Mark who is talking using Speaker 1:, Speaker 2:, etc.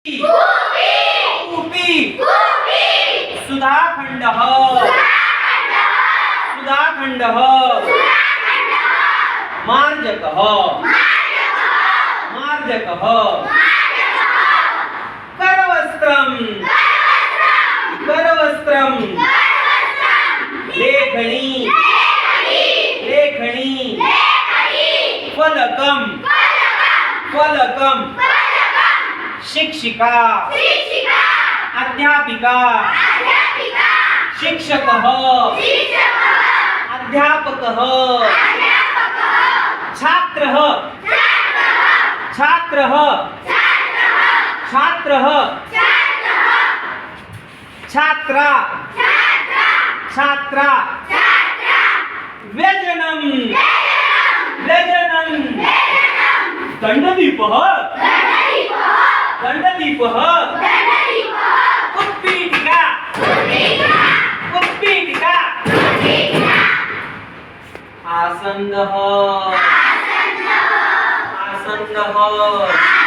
Speaker 1: कूपी सुधाखंडः सुधाखंडः मार्जकः मार्जकः करवस्त्रम् करवस्त्रम् लेखनी लेखनी फलकम् फलकम् शिक्षिका अध्यापिका शिक्षकः अध्यापकः छात्रः छात्रः छात्रः छात्रा छात्रा व्यजनं व्यजनं दंडदीपः दंडदीपः उत्पीठिका उत्पीठिका आसन्दः आसन्दः